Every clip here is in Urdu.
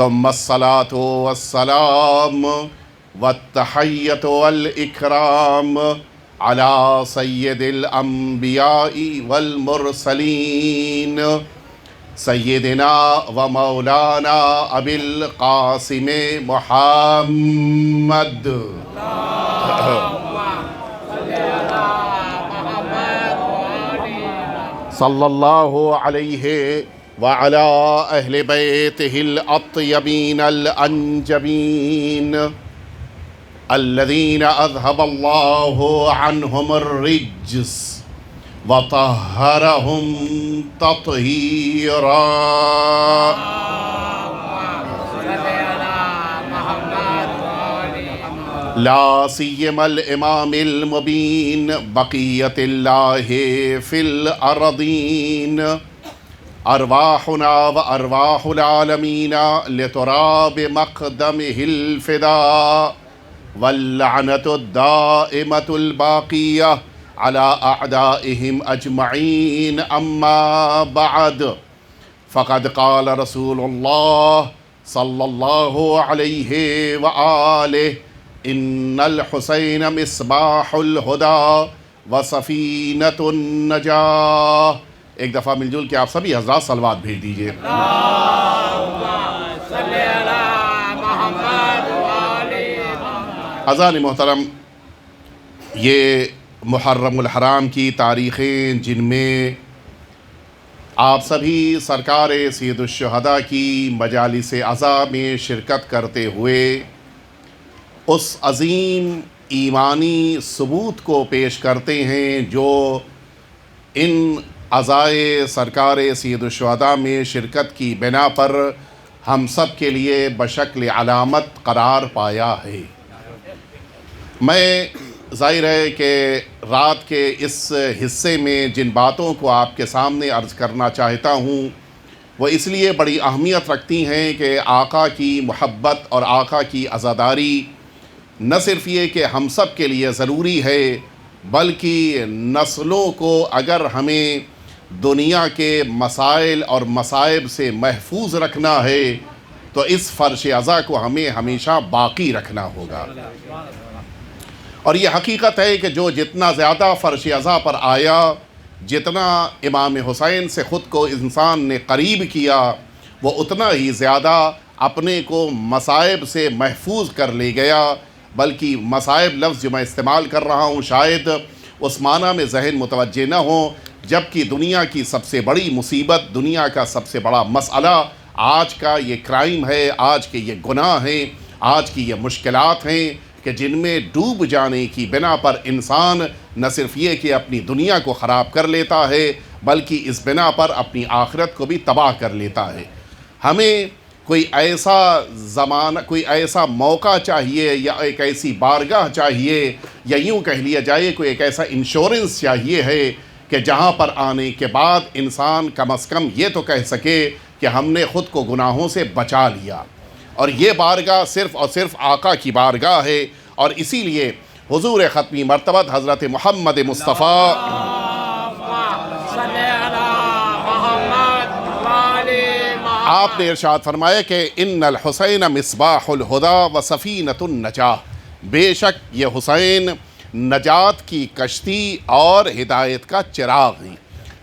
ثم الصلاة والسلام والتحية والإكرام على سيد الأنبياء والمرسلين سيدنا ومولانا أبي القاسم محمد صلى الله عليه وعلى أهل بيته الأطيبين الأنجبين الذين أذهب الله عنهم الرجس وطهرهم تطهيرا. لا سيما الإمام المبين بقية الله في الأرضين أرواحنا وأرواح العالمين لتراب مقدمه الفداء واللعنة الدائمة الباقية على أعدائهم أجمعين. أما بعد، فقد قال رسول الله صلى الله عليه وآله: إن الحسين مصباح الهدى وسفينة النجاة. ایک دفعہ مل جل کے آپ سبھی حضرات صلوات بھیج دیجئے. عزیزان محترم، یہ محرم الحرام کی تاریخیں جن میں آپ سبھی سرکار سید الشہداء کی مجالس عزا میں شرکت کرتے ہوئے اس عظیم ایمانی ثبوت کو پیش کرتے ہیں جو ان عزائے سرکار سید الشہداء میں شرکت کی بنا پر ہم سب کے لیے بشکل علامت قرار پایا ہے. میں ظاہر ہے کہ رات کے اس حصے میں جن باتوں کو آپ کے سامنے عرض کرنا چاہتا ہوں وہ اس لیے بڑی اہمیت رکھتی ہیں کہ آقا کی محبت اور آقا کی عزاداری نہ صرف یہ کہ ہم سب کے لیے ضروری ہے بلکہ نسلوں کو اگر ہمیں دنیا کے مسائل اور مصائب سے محفوظ رکھنا ہے تو اس فرش عزا کو ہمیں ہمیشہ باقی رکھنا ہوگا. اور یہ حقیقت ہے کہ جو جتنا زیادہ فرش عزا پر آیا، جتنا امام حسین سے خود کو انسان نے قریب کیا، وہ اتنا ہی زیادہ اپنے کو مصائب سے محفوظ کر لے گیا. بلکہ مصائب لفظ جو میں استعمال کر رہا ہوں شاید اس معنی میں ذہن متوجہ نہ ہو، جبکہ دنیا کی سب سے بڑی مصیبت، دنیا کا سب سے بڑا مسئلہ آج کا یہ کرائم ہے، آج کے یہ گناہ ہیں، آج کی یہ مشکلات ہیں کہ جن میں ڈوب جانے کی بنا پر انسان نہ صرف یہ کہ اپنی دنیا کو خراب کر لیتا ہے بلکہ اس بنا پر اپنی آخرت کو بھی تباہ کر لیتا ہے. ہمیں کوئی ایسا زمانہ، کوئی ایسا موقع چاہیے یا ایک ایسی بارگاہ چاہیے یا یوں کہہ لیا جائے کوئی ایک ایسا انشورنس چاہیے ہے کہ جہاں پر آنے کے بعد انسان کم از کم یہ تو کہہ سکے کہ ہم نے خود کو گناہوں سے بچا لیا. اور یہ بارگاہ صرف اور صرف آقا کی بارگاہ ہے. اور اسی لیے حضور ختمی مرتبت حضرت محمد مصطفیٰ آپ نے ارشاد فرمایا کہ ان الحسین مصباح الہدی و سفینۃ النجاہ، بے شک یہ حسین نجات کی کشتی اور ہدایت کا چراغ ہیں.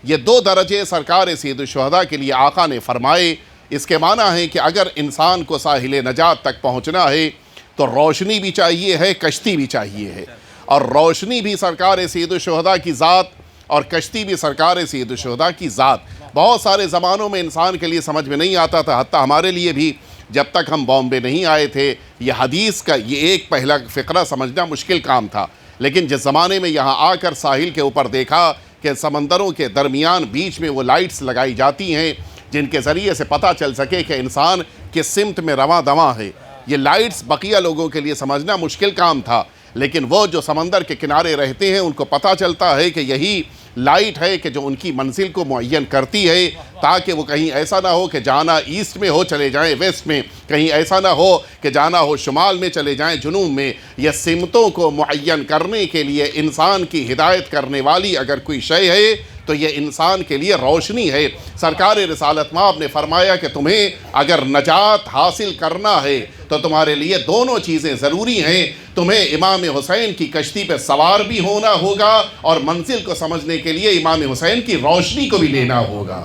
یہ دو درجے سرکار سید الشہداء کے لیے آقا نے فرمائے. اس کے معنی ہے کہ اگر انسان کو ساحل نجات تک پہنچنا ہے تو روشنی بھی چاہیے ہے، کشتی بھی چاہیے ہے. اور روشنی بھی سرکار سید الشہداء کی ذات اور کشتی بھی سرکار سید الشہداء کی ذات. بہت سارے زمانوں میں انسان کے لیے سمجھ میں نہیں آتا تھا، حتیٰ ہمارے لیے بھی جب تک ہم بامبے نہیں آئے تھے یہ حدیث کا یہ ایک پہلا فقرہ سمجھنا مشکل کام تھا. لیکن جس زمانے میں یہاں آ کر ساحل کے اوپر دیکھا کہ سمندروں کے درمیان بیچ میں وہ لائٹس لگائی جاتی ہیں جن کے ذریعے سے پتہ چل سکے کہ انسان کس سمت میں رواں دواں ہے. یہ لائٹس بقیہ لوگوں کے لیے سمجھنا مشکل کام تھا، لیکن وہ جو سمندر کے کنارے رہتے ہیں ان کو پتہ چلتا ہے کہ یہی لائٹ ہے کہ جو ان کی منزل کو معین کرتی ہے، تاکہ وہ کہیں ایسا نہ ہو کہ جانا ایسٹ میں ہو چلے جائیں ویسٹ میں، کہیں ایسا نہ ہو کہ جانا ہو شمال میں چلے جائیں جنوب میں. یہ سمتوں کو معین کرنے کے لیے انسان کی ہدایت کرنے والی اگر کوئی شے ہے تو یہ انسان کے لیے روشنی ہے۔ سرکار رسالت مآب نے فرمایا کہ تمہیں اگر نجات حاصل کرنا ہے تو تمہارے لیے دونوں چیزیں ضروری ہیں، تمہیں امام حسین کی کشتی پہ سوار بھی ہونا ہوگا اور منزل کو سمجھنے کے لیے امام حسین کی روشنی کو بھی لینا ہوگا۔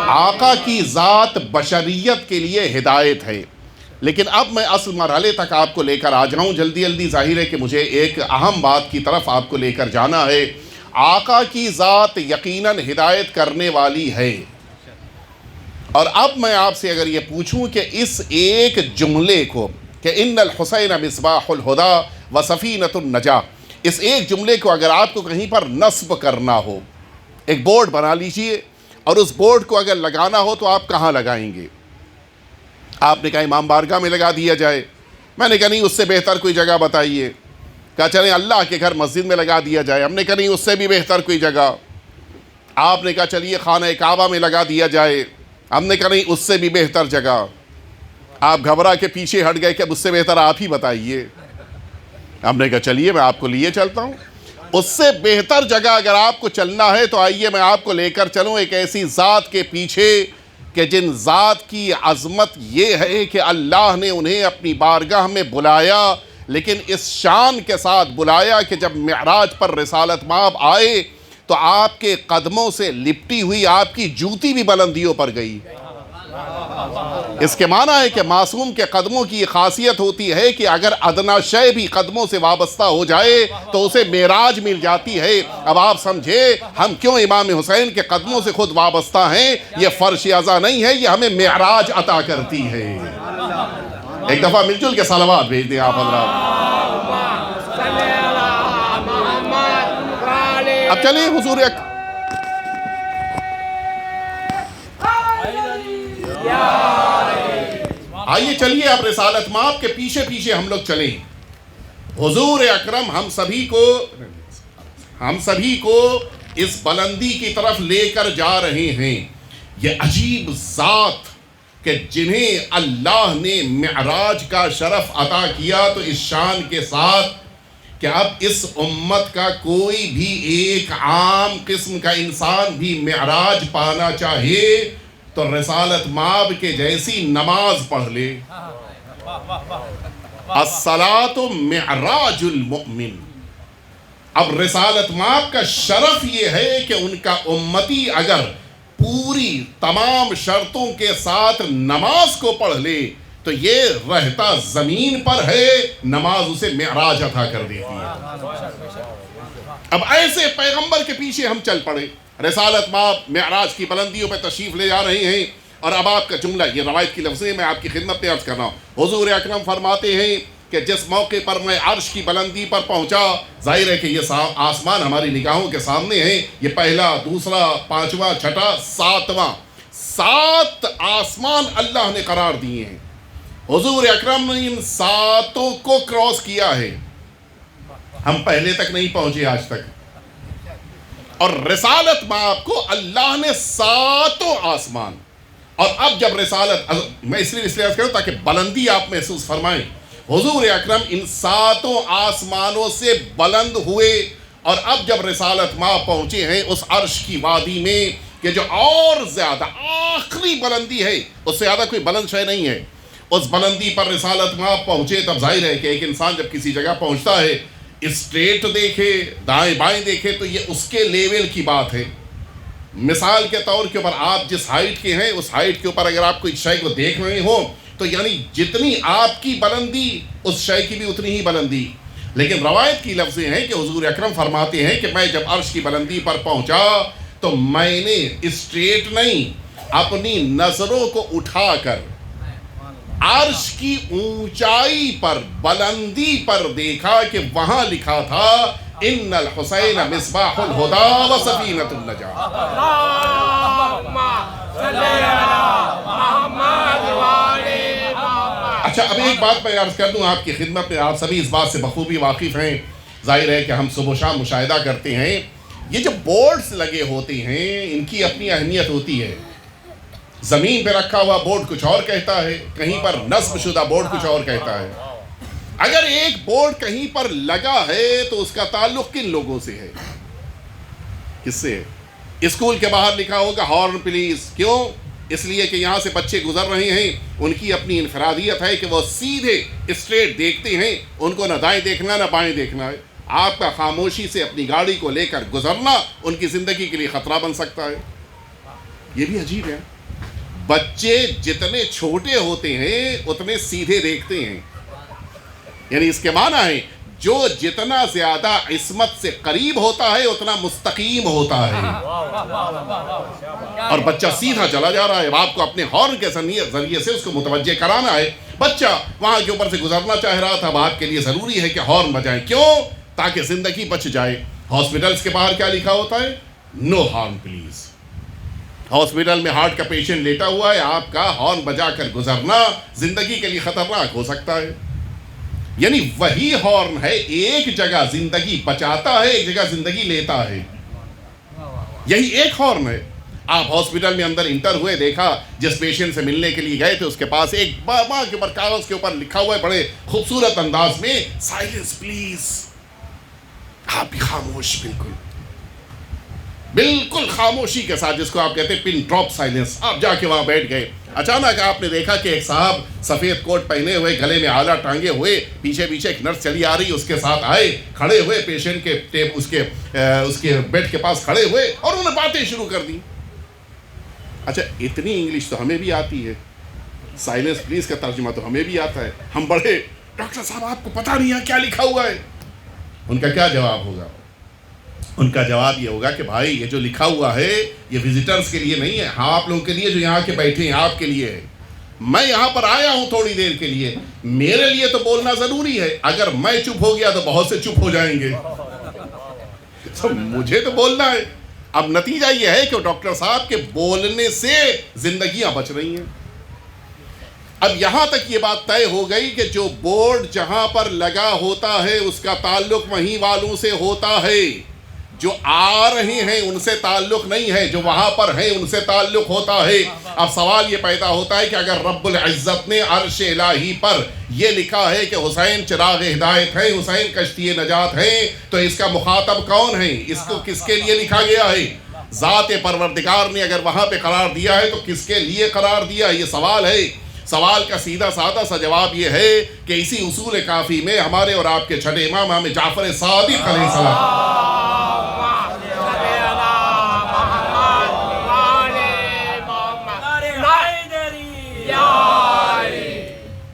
آقا کی ذات بشریت کے لیے ہدایت ہے، لیکن اب میں اصل مرحلے تک آپ کو لے کر آ جاؤں۔ جلدی جلدی ظاہر ہے کہ مجھے ایک اہم بات کی طرف آپ کو لے کر جانا ہے۔ آقا کی ذات یقیناً ہدایت کرنے والی ہے، اور اب میں آپ سے اگر یہ پوچھوں کہ اس ایک جملے کو کہ ان الحسین مصباح الہدی و سفینۃ النجاہ، اس ایک جملے کو اگر آپ کو کہیں پر نصب کرنا ہو، ایک بورڈ بنا لیجئے اور اس بورڈ کو اگر لگانا ہو تو آپ کہاں لگائیں گے؟ آپ نے کہا امام بارگاہ میں لگا دیا جائے۔ میں نے کہا نہیں، اس سے بہتر کوئی جگہ بتائیے۔ کہا چلیں اللہ کے گھر مسجد میں لگا دیا جائے۔ ہم نے کہا نہیں، اس سے بھی بہتر کوئی جگہ۔ آپ نے کہا چلیے خانہ کعبہ میں لگا دیا جائے۔ ہم نے کہا نہیں، اس سے بھی بہتر جگہ۔ آپ گھبرا کے پیچھے ہٹ گئے کہ اب اس سے بہتر آپ ہی بتائیے۔ ہم نے کہا چلیے میں آپ کو لیے چلتا ہوں۔ اس سے بہتر جگہ اگر آپ کو چلنا ہے تو آئیے میں آپ کو لے کر چلوں ایک ایسی ذات کے پیچھے کہ جن ذات کی عظمت یہ ہے کہ اللہ نے انہیں اپنی بارگاہ میں بلایا، لیکن اس شان کے ساتھ بلایا کہ جب معراج پر رسالت مآب آئے تو آپ کے قدموں سے لپٹی ہوئی آپ کی جوتی بھی بلندیوں پر گئی۔ اس کے معنی ہے کہ معصوم کے قدموں کی یہ خاصیت ہوتی ہے کہ اگر ادنا شے بھی قدموں سے وابستہ ہو جائے تو اسے معراج مل جاتی ہے۔ اب آپ سمجھے ہم کیوں امام حسین کے قدموں سے خود وابستہ ہیں؟ یہ فرش عزا نہیں ہے، یہ ہمیں معراج عطا کرتی ہے۔ ایک دفعہ مل جل کے صلوات بھیج دیں آپ حضرات۔ اب چلیں حضور آئیے چلیے اب رسالت مآب کے پیچھے پیچھے ہم لوگ چلیں۔ حضور اکرم ہم سبھی کو اس بلندی کی طرف لے کر جا رہے ہیں۔ یہ عجیب ذات کہ جنہیں اللہ نے معراج کا شرف عطا کیا، تو اس شان کے ساتھ کہ اب اس امت کا کوئی بھی ایک عام قسم کا انسان بھی معراج پانا چاہے تو رسالت مآب کے جیسی نماز پڑھ لے۔ الصلاۃ معراج المؤمن۔ اب رسالت مآب کا شرف یہ ہے کہ ان کا امتی اگر پوری تمام شرطوں کے ساتھ نماز کو پڑھ لے تو یہ رہتا زمین پر ہے، نماز اسے معراج عطا کر دیتی ہے۔ اب ایسے پیغمبر کے پیچھے ہم چل پڑے۔ رسالت مآب معراج کی بلندیوں پہ تشریف لے جا رہے ہیں، اور اب آپ کا جملہ یہ روایت کی لفظیں میں آپ کی خدمت میں عرض کر رہا ہوں۔ حضور اکرم فرماتے ہیں کہ جس موقع پر میں عرش کی بلندی پر پہنچا، ظاہر ہے کہ یہ آسمان ہماری نگاہوں کے سامنے ہیں، یہ پہلا، دوسرا، پانچواں، چھٹا، ساتواں، 7 آسمان اللہ نے قرار دیے ہیں۔ حضور اکرم نے ان 7 کو کراس کیا ہے، ہم پہلے تک نہیں پہنچے آج تک۔ اور رسالت مآب کو اللہ نے 7 آسمان، اور اب جب رسالت، میں اس لیے عرض کروں تاکہ بلندی آپ محسوس فرمائیں، حضور اکرم ان 7 آسمانوں سے بلند ہوئے، اور اب جب رسالت مآب پہنچے ہیں اس عرش کی وادی میں کہ جو اور زیادہ آخری بلندی ہے، اس سے زیادہ کوئی بلند شے نہیں ہے، اس بلندی پر رسالت مآب پہنچے، تب ظاہر ہے کہ ایک انسان جب کسی جگہ پہنچتا ہے، اسٹریٹ دیکھے، دائیں بائیں دیکھے، تو یہ اس کے لیول کی بات ہے۔ مثال کے طور کے اوپر آپ جس ہائٹ کے ہیں، اس ہائٹ کے اوپر اگر آپ کوئی شے کو دیکھ رہے ہو تو یعنی جتنی آپ کی بلندی اس شے کی بھی اتنی ہی بلندی۔ لیکن روایت کی لفظیں ہیں کہ حضور اکرم فرماتے ہیں کہ میں جب عرش کی بلندی پر پہنچا تو میں نے اسٹریٹ نہیں، اپنی نظروں کو اٹھا کر عرش کی اونچائی پر، بلندی پر دیکھا کہ وہاں لکھا تھا ان الحسین مصباح الہدی و سفینۃ النجاہ۔ اچھا اب ایک بات میں عرض کر دوں آپ کی خدمت میں، آپ سبھی اس بات سے بخوبی واقف ہیں، ظاہر ہے کہ ہم صبح و شام مشاہدہ کرتے ہیں یہ جو بورڈز لگے ہوتے ہیں ان کی اپنی اہمیت ہوتی ہے. زمین پہ رکھا ہوا بورڈ کچھ اور کہتا ہے, کہیں پر نصب شدہ بورڈ کچھ اور کہتا ہے. اگر ایک بورڈ کہیں پر لگا ہے تو اس کا تعلق کن لوگوں سے ہے؟ کس سے؟ اسکول کے باہر لکھا ہوگا ہارن پلیز. کیوں؟ اس لیے کہ یہاں سے بچے گزر رہے ہیں, ان کی اپنی انفرادیت ہے کہ وہ سیدھے اسٹریٹ دیکھتے ہیں, ان کو نہ دائیں دیکھنا نہ بائیں دیکھنا ہے. آپ کا خاموشی سے اپنی گاڑی کو لے کر گزرنا ان کی زندگی کے لیے خطرہ بن سکتا ہے. یہ بھی عجیب ہے. بچے جتنے چھوٹے ہوتے ہیں اتنے سیدھے دیکھتے ہیں. یعنی اس کے معنی ہے جو جتنا زیادہ عصمت سے قریب ہوتا ہے اتنا مستقیم ہوتا ہے. اور بچہ سیدھا چلا جا رہا ہے. آپ کو اپنے ہارن کے ذریعے سے اس کو متوجہ کرانا ہے. بچہ وہاں کے اوپر سے گزرنا چاہ رہا تھا, اب آپ کے لیے ضروری ہے کہ ہارن بجائیں. کیوں؟ تاکہ زندگی بچ جائے. ہاسپٹلز کے باہر کیا لکھا ہوتا ہے؟ نو ہارن پلیز. ہاسپٹل میں ہارٹ کا پیشنٹ لیٹا ہوا ہے, آپ کا ہارن بجا کر گزرنا زندگی کے لیے خطرناک ہو سکتا ہے. یعنی وہی ہارن ہے, ایک جگہ زندگی بچاتا ہے, ایک جگہ زندگی لیتا ہے. یہی ایک ہارن ہے. آپ ہاسپٹل میں اندر انٹر ہوئے, دیکھا جس پیشنٹ سے ملنے کے لیے گئے تھے اس کے پاس ایک بابا کے اوپر کاغذ کے اوپر لکھا ہوا ہے بڑے خوبصورت انداز میں, سائلنس پلیز. آپ بھی خاموش, بالکل خاموشی کے ساتھ, جس کو آپ کہتے ہیں پن ڈراپ سائلنس. آپ جا کے وہاں بیٹھ گئے. اچانک آپ نے دیکھا کہ ایک صاحب سفید کوٹ پہنے ہوئے, گلے میں آلہ ٹانگے ہوئے, پیچھے پیچھے ایک نرس چلی آ رہی, اس کے ساتھ آئے, کھڑے ہوئے پیشنٹ کے اس کے بیڈ کے پاس کھڑے ہوئے اور انہوں نے باتیں شروع کر دی. اچھا, اتنی انگلش تو ہمیں بھی آتی ہے, سائلنس پلیز کا ترجمہ تو ہمیں بھی آتا ہے. ہم بڑے, ڈاکٹر صاحب آپ کو پتہ نہیں ہے کیا لکھا ہوا ہے. ان کا کیا جواب ہوگا؟ ان کا جواب یہ ہوگا کہ بھائی یہ جو لکھا ہوا ہے یہ وزٹرز کے لیے نہیں ہے, ہاں آپ لوگوں کے لیے جو یہاں کے بیٹھے ہیں آپ کے لیے ہے. میں یہاں پر آیا ہوں تھوڑی دیر کے لیے, میرے لیے تو بولنا ضروری ہے. اگر میں چپ ہو گیا تو بہت سے چپ ہو جائیں گے, تو مجھے تو بولنا ہے. اب نتیجہ یہ ہے کہ ڈاکٹر صاحب کے بولنے سے زندگیاں بچ رہی ہیں. اب یہاں تک یہ بات طے ہو گئی کہ جو بورڈ جہاں پر لگا ہوتا ہے اس کا تعلق وہیں والوں سے ہوتا ہے. جو آ رہے ہیں ان سے تعلق نہیں ہے, جو وہاں پر ہیں ان سے تعلق ہوتا ہے. اب سوال یہ پیدا ہوتا ہے کہ اگر رب العزت نے عرش الہی پر یہ لکھا ہے کہ حسین چراغ ہدایت ہے, حسین کشتی نجات ہے, تو اس کا مخاطب کون ہے؟ اس کو کس کے لیے لکھا گیا ہے؟ ذات پروردگار نے اگر وہاں پہ قرار دیا ہے تو کس کے لیے قرار دیا؟ یہ سوال ہے. سوال کا سیدھا سادہ سا جواب یہ ہے کہ اسی اصول کافی میں ہمارے اور آپ کے چھٹے امام امام جعفر صادق علیہ السلام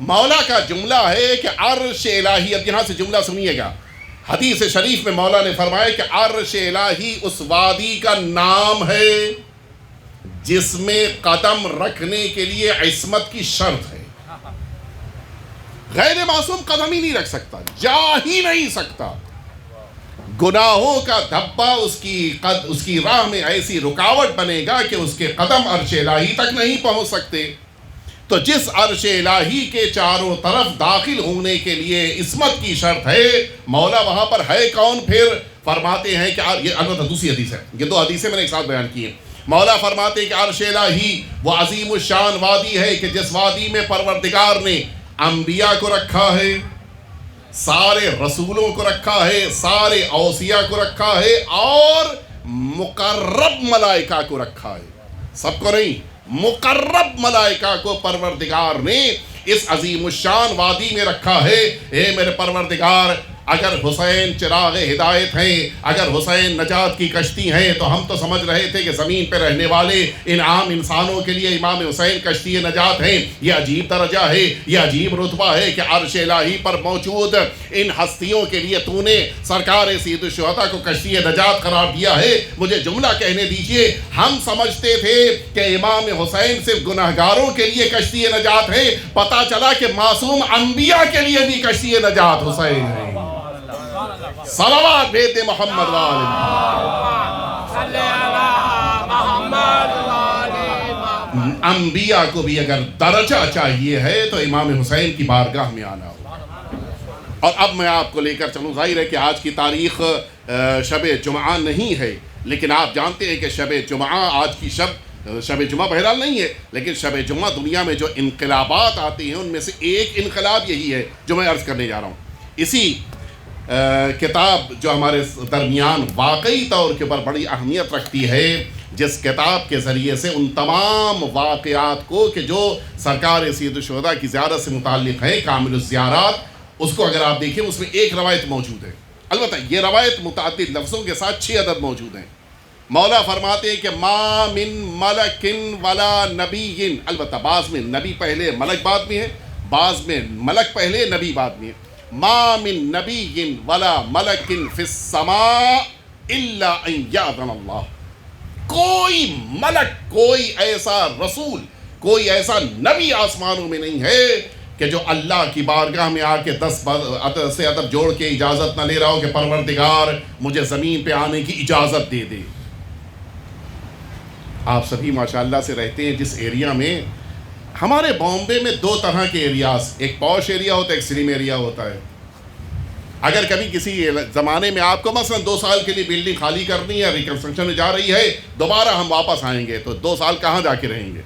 مولا کا جملہ ہے کہ عرش الہی. اب یہاں سے جملہ سنیے گا. حدیث شریف میں مولا نے فرمایا کہ عرش الہی اس وادی کا نام ہے جس میں قدم رکھنے کے لیے عصمت کی شرط ہے. غیر معصوم قدم ہی نہیں رکھ سکتا, جا ہی نہیں سکتا. گناہوں کا دھبا اس کی راہ میں ایسی رکاوٹ بنے گا کہ اس کے قدم عرش الہی تک نہیں پہنچ سکتے. تو جس عرش الہی کے چاروں طرف داخل ہونے کے لیے عصمت کی شرط ہے, مولا وہاں پر ہے کون؟ پھر فرماتے ہیں کہ یہ البتہ دوسری حدیث ہے, یہ دو حدیثیں میں نے ایک ساتھ بیان کی ہیں. مولا فرماتے ہیں کہ عرش الہی وہ عظیم الشان وادی ہے کہ جس وادی میں پروردگار نے انبیاء کو رکھا ہے, سارے رسولوں کو رکھا ہے, سارے اوصیاء کو رکھا ہے, اور مقرب ملائکہ کو رکھا ہے. سب کو نہیں, مقرب ملائکہ کو پروردگار نے اس عظیم الشان وادی میں رکھا ہے. اے میرے پروردگار, اگر حسین چراغ ہدایت ہیں, اگر حسین نجات کی کشتی ہیں, تو ہم تو سمجھ رہے تھے کہ زمین پہ رہنے والے ان عام انسانوں کے لیے امام حسین کشتی نجات ہیں. یہ عجیب درجہ ہے, یہ عجیب رتبہ ہے کہ عرش الہی پر موجود ان ہستیوں کے لیے تو نے سرکار سید الشہداء کو کشتی نجات قرار دیا ہے. مجھے جملہ کہنے دیجئے. ہم سمجھتے تھے کہ امام حسین صرف گناہگاروں کے لیے کشتی نجات ہے, پتہ چلا کہ معصوم انبیاء کے لیے بھی کشتی نجات حسین ہے. صلوات بھیج دے محمد والے انبیاء کو بھی اگر درجہ چاہیے ہے تو امام حسین کی بارگاہ میں آنا ہوگا. اور اب میں آپ کو لے کر چلوں، ظاہر ہے کہ آج کی تاریخ شب جمعہ نہیں ہے، لیکن آپ جانتے ہیں کہ شب جمعہ آج کی شب جمعہ بہرحال نہیں ہے، لیکن شب جمعہ دنیا میں جو انقلابات آتی ہیں ان میں سے ایک انقلاب یہی ہے جو میں عرض کرنے جا رہا ہوں۔ اسی کتاب جو ہمارے درمیان واقعی طور کے اوپر بڑی اہمیت رکھتی ہے، جس کتاب کے ذریعے سے ان تمام واقعات کو کہ جو سرکار سید الشہداء کی زیارت سے متعلق ہیں، کامل الزیارات، اس کو اگر آپ دیکھیں اس میں ایک روایت موجود ہے، البتہ یہ روایت متعدد لفظوں کے ساتھ 6 عدد موجود ہیں۔ مولا فرماتے ہیں کہ ما من ملک ولا نبی، البتہ بعض میں نبی پہلے ملک بعد میں ہے، بعض میں ملک پہلے نبی بعد میں ہے۔ ما من نبی ولا ملک فی السماء الا ان یاذن اللہ، کوئی ملک، کوئی ایسا رسول، کوئی ایسا نبی آسمانوں میں نہیں ہے کہ جو اللہ کی بارگاہ میں آ کے 10 سے ادب جوڑ کے اجازت نہ لے رہا ہو کہ پروردگار مجھے زمین پہ آنے کی اجازت دے دے۔ آپ سبھی ماشاءاللہ سے رہتے ہیں جس ایریا میں، ہمارے بامبے میں 2 طرح کے ایریاز، ایک پوش ایریا ہوتا ہے، ایک سلیم ایریا ہوتا ہے۔ اگر کبھی کسی زمانے میں آپ کو مثلا 2 سال کے لیے بلڈنگ خالی کرنی ہے، ریکنسٹرکشن میں جا رہی ہے، دوبارہ ہم واپس آئیں گے تو 2 سال کہاں جا کے رہیں گے؟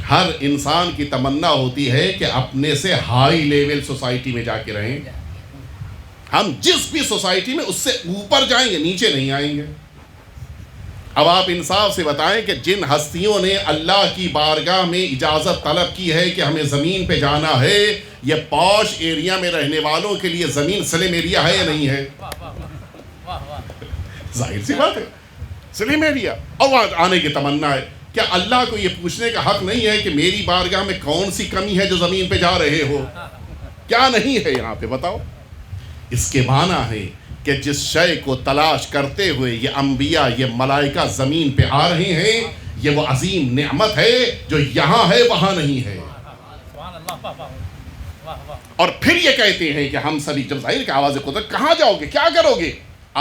ہر انسان کی تمنا ہوتی ہے کہ اپنے سے ہائی لیول سوسائٹی میں جا کے رہیں، ہم جس بھی سوسائٹی میں اس سے اوپر جائیں گے، نیچے نہیں آئیں گے۔ اب آپ انصاف سے بتائیں کہ جن ہستیوں نے اللہ کی بارگاہ میں اجازت طلب کی ہے کہ ہمیں زمین پہ جانا ہے، یہ پوش ایریا میں رہنے والوں کے لیے زمین سلم ایریا ہے یا نہیں ہے؟ ظاہر سی بات ہے، سلم ایریا، اور وہاں آنے کی تمنا ہے۔ کیا اللہ کو یہ پوچھنے کا حق نہیں ہے کہ میری بارگاہ میں کون سی کمی ہے جو زمین پہ جا رہے ہو؟ کیا نہیں ہے یہاں پہ بتاؤ؟ اس کے معنی ہے کہ جس شے کو تلاش کرتے ہوئے یہ انبیاء، یہ ملائکہ زمین پہ آ رہے ہیں، یہ وہ عظیم نعمت ہے جو یہاں ہے وہاں نہیں ہے۔ اور پھر یہ کہتے ہیں کہ ہم سبھی، جب ظاہر کہ آواز قدرت، کہاں جاؤ گے، کیا کرو گے؟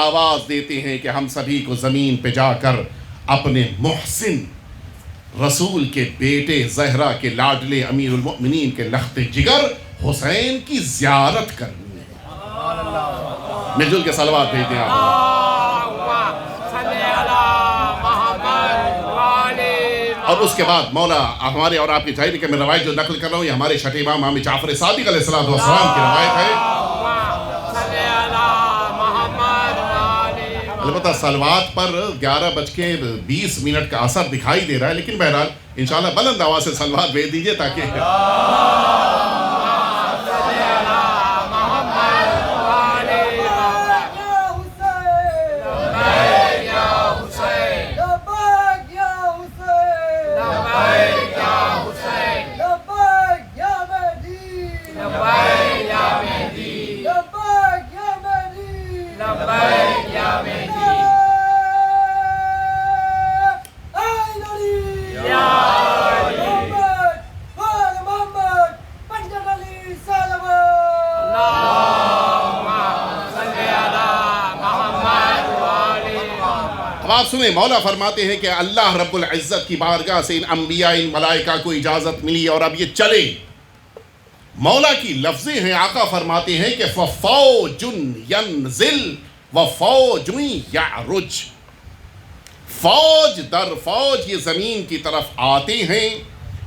آواز دیتے ہیں کہ ہم سبھی کو زمین پہ جا کر اپنے محسن رسول کے بیٹے زہرا کے لاڈلے امیر المؤمنین کے لخت جگر حسین کی زیارت کرنی ہے۔ مل جل کے صلوات بھیج دیں آپ۔ اور اس کے بعد مولا ہمارے اور آپ کی ظاہر کہ میں روایت جو نقل کر رہا ہوں یہ ہمارے چھٹے امام امام جعفر صادق علیہ السلام کی روایت ہے۔ البتہ صلوات پر 11:20 کا اثر دکھائی دے رہا ہے، لیکن بہرحال انشاءاللہ بلند آواز سے صلوات بھیج دیجئے تاکہ آپ سنیں، مولا فرماتے ہیں کہ اللہ رب العزت کی بارگاہ سے ان انبیاء، ان ملائکہ کو اجازت ملی اور اب یہ چلے۔ مولا کی لفظیں ہیں، آقا فرماتے ہیں کہ فَفَوْجٌ يَنزِلْ وَفَوْجٌ يَعْرُجْ، فوج در فوج یہ زمین کی طرف آتے ہیں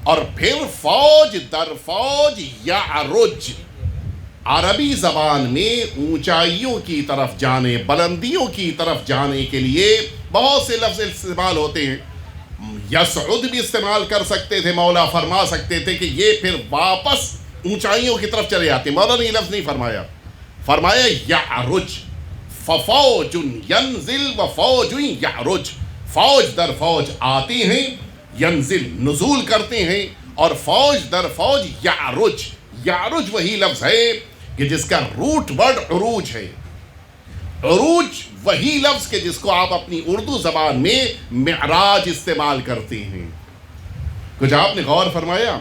اور پھر فوج در فوج یعرج، عربی زبان میں اونچائیوں کی طرف جانے، بلندیوں کی طرف جانے کے لیے بہت سے لفظ استعمال ہوتے ہیں۔ یسعد بھی استعمال کر سکتے تھے، مولا فرما سکتے تھے کہ یہ پھر واپس اونچائیوں کی طرف چلے آتے ہیں، مولا نے یہ لفظ نہیں فرمایا، فرمایا یعرج، ففوج ینزل وفوج یعرج، فوج در فوج آتے ہیں، ینزل نزول کرتے ہیں، اور فوج در فوج یعرج، یعرج وہی لفظ ہے کہ جس کا روٹ ورڈ عروج ہے، عروج وہی لفظ کہ جس کو آپ اپنی اردو زبان میں معراج استعمال کرتے ہیں۔ کچھ آپ نے غور فرمایا؟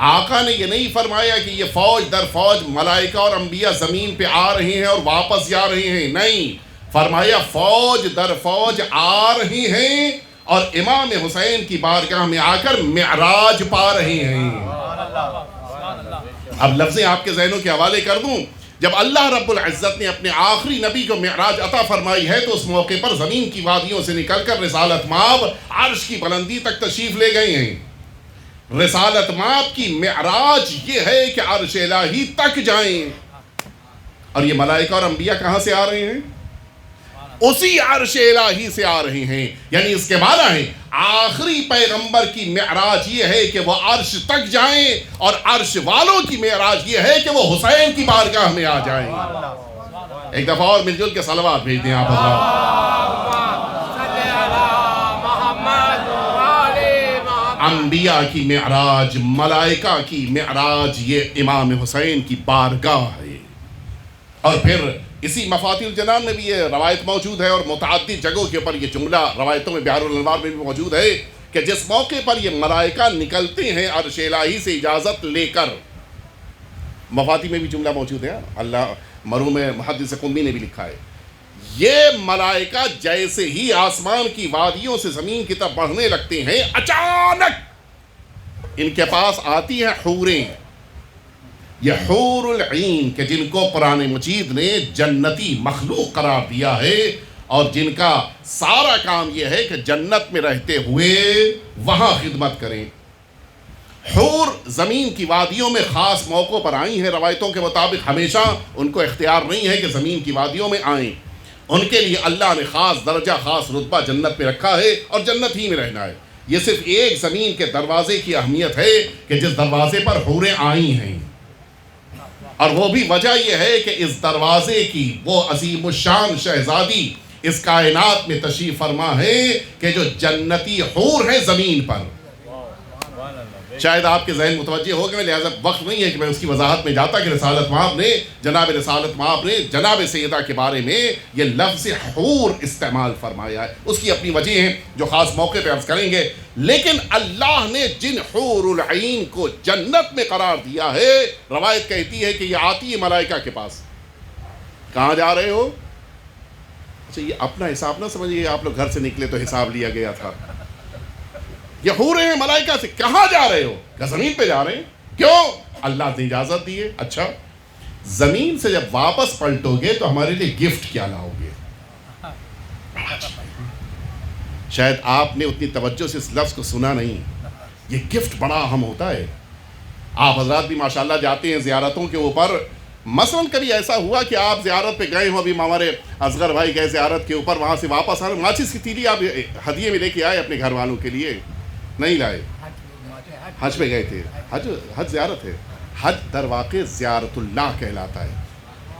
آقا نے یہ نہیں فرمایا کہ یہ فوج در فوج ملائکہ اور انبیاء زمین پہ آ رہے ہیں اور واپس جا رہے ہیں، نہیں، فرمایا فوج در فوج آ رہی ہیں اور امام حسین کی بارگاہ میں آ کر معراج پا رہے ہیں۔ اب لفظیں آپ کے ذہنوں کے حوالے کر دوں، جب اللہ رب العزت نے اپنے آخری نبی کو معراج عطا فرمائی ہے تو اس موقع پر زمین کی وادیوں سے نکل کر رسالت مآب عرش کی بلندی تک تشریف لے گئے ہیں۔ رسالت مآب کی معراج یہ ہے کہ عرش الہی تک جائیں، اور یہ ملائکہ اور انبیاء کہاں سے آ رہے ہیں؟ اسی عرش الہی سے آ رہے ہیں۔ یعنی اس کے معنی ہے آخری پیغمبر کی معراج یہ ہے کہ وہ عرش تک جائیں، اور عرش والوں کی معراج یہ ہے کہ وہ حسین کی بارگاہ میں آ جائیں۔ ایک دفعہ اور مل جل کے صلوات بھیج دیں آپ حضرات۔ انبیاء کی معراج، ملائکہ کی معراج، یہ امام حسین کی بارگاہ ہے۔ اور پھر اسی مفاتیح الجنان میں بھی یہ روایت موجود ہے، اور متعدد جگہوں کے اوپر یہ جملہ روایتوں میں بحار الانوار میں بھی موجود ہے کہ جس موقع پر یہ ملائکہ نکلتے ہیں عرش الہی سے اجازت لے کر، مفاتیح میں بھی جملہ موجود ہے، اللہ مرحوم محدث قمی نے بھی لکھا ہے، یہ ملائکہ جیسے ہی آسمان کی وادیوں سے زمین کی طرف بڑھنے لگتے ہیں، اچانک ان کے پاس آتی ہیں حوریں، یہ حور العین کہ جن کو قرآن مجید نے جنتی مخلوق قرار دیا ہے، اور جن کا سارا کام یہ ہے کہ جنت میں رہتے ہوئے وہاں خدمت کریں۔ حور زمین کی وادیوں میں خاص موقعوں پر آئی ہیں، روایتوں کے مطابق ہمیشہ ان کو اختیار نہیں ہے کہ زمین کی وادیوں میں آئیں، ان کے لیے اللہ نے خاص درجہ، خاص رتبہ جنت میں رکھا ہے، اور جنت ہی میں رہنا ہے۔ یہ صرف ایک زمین کے دروازے کی اہمیت ہے کہ جس دروازے پر حوریں آئی ہیں، اور وہ بھی وجہ یہ ہے کہ اس دروازے کی وہ عظیم الشان شہزادی اس کائنات میں تشریف فرما ہے کہ جو جنتی حور ہے زمین پر۔ شاید آپ کے ذہن متوجہ ہو گئے، لہذا وقت نہیں ہے کہ میں اس کی وضاحت میں جاتا کہ رسالت مآب نے جناب سیدہ کے بارے میں یہ لفظ حور استعمال فرمایا ہے۔ اس کی اپنی وجہ ہیں جو خاص موقع پہ عرض کریں گے، لیکن اللہ نے جن حور العین کو جنت میں قرار دیا ہے، روایت کہتی ہے کہ یہ آتی ہے ملائکہ کے پاس۔ کہاں جا رہے ہو؟ اچھا، یہ اپنا حساب نہ سمجھیے آپ لوگ گھر سے نکلے تو حساب لیا گیا تھا۔ یہ حوریں ہیں ملائکہ سے، کہاں جا رہے ہو؟ کہ زمین پہ جا رہے ہیں۔ کیوں؟ اللہ نے اجازت دی ہے۔ اچھا، زمین سے جب واپس پلٹو گے تو ہمارے لیے گفٹ کیا لاؤ گے؟ شاید آپ نے اتنی توجہ سے اس لفظ کو سنا نہیں، یہ گفٹ بڑا اہم ہوتا ہے۔ آپ حضرات بھی ماشاءاللہ جاتے ہیں زیارتوں کے اوپر، مثلاً کبھی ایسا ہوا کہ آپ زیارت پہ گئے ہو، ابھی ہمارے اصغر بھائی گئے زیارت کے اوپر، وہاں سے واپس آ رہے، ماچس کی تیلی آپ ہدیے میں لے کے آئے اپنے گھر والوں کے لیے؟ نہیں لائے؟ حج پہ گئے تھے، حج زیارت ہے، حج در واقع زیارت اللہ کہلاتا ہے،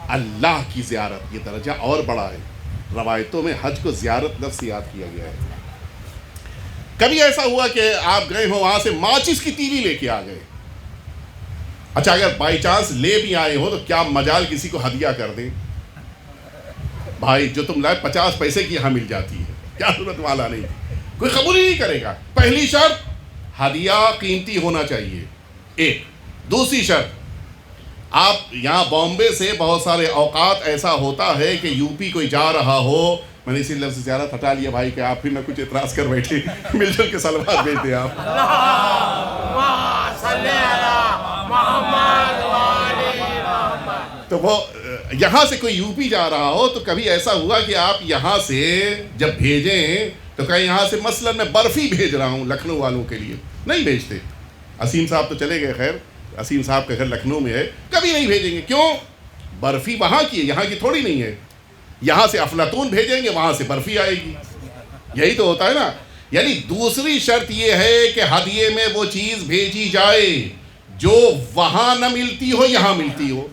اللہ کی زیارت، یہ درجہ اور بڑا ہے۔ روایتوں میں حج کو زیارت لفظ سے یاد کیا گیا ہے۔ کبھی ایسا ہوا کہ آپ گئے ہو، وہاں سے ماچس کی تیلی لے کے آ گئے، اچھا اگر بائی چانس لے بھی آئے ہو تو کیا مجال کسی کو ہدیہ کر دیں؟ بھائی جو تم لائے 50 پیسے کی یہاں مل جاتی ہے، کیا ضرورت والا نہیں، کوئی قبول ہی نہیں کرے گا۔ پہلی شرط ہدیہ قیمتی ہونا چاہیے، ایک۔ دوسری شرط، آپ یہاں بامبے سے بہت سارے اوقات ایسا ہوتا ہے کہ یو پی کوئی جا رہا ہو، میں نے اسی لفظ زیارت ہٹا لیا بھائی کہ آپ پھر نہ کچھ اعتراض کر بیٹھے، مل جل کے صلوات بھیج دیں آپ۔ تو وہ یہاں سے کوئی یو پی جا رہا ہو تو کبھی ایسا ہوا کہ آپ یہاں سے جب بھیجیں تو کہیں یہاں سے مثلاً میں برفی بھیج رہا ہوں لکھنؤ والوں کے لیے، نہیں بھیجتے۔ اسیم صاحب تو چلے گئے، خیر اسیم صاحب کا گھر لکھنؤ میں ہے، کبھی نہیں بھیجیں گے۔ کیوں؟ برفی وہاں کی ہے، یہاں کی تھوڑی نہیں ہے۔ یہاں سے افلاطون بھیجیں گے، وہاں سے برفی آئے گی، یہی تو ہوتا ہے نا۔ یعنی دوسری شرط یہ ہے کہ ہدیے میں وہ چیز بھیجی جائے جو وہاں نہ ملتی ہو، یہاں ملتی ہو۔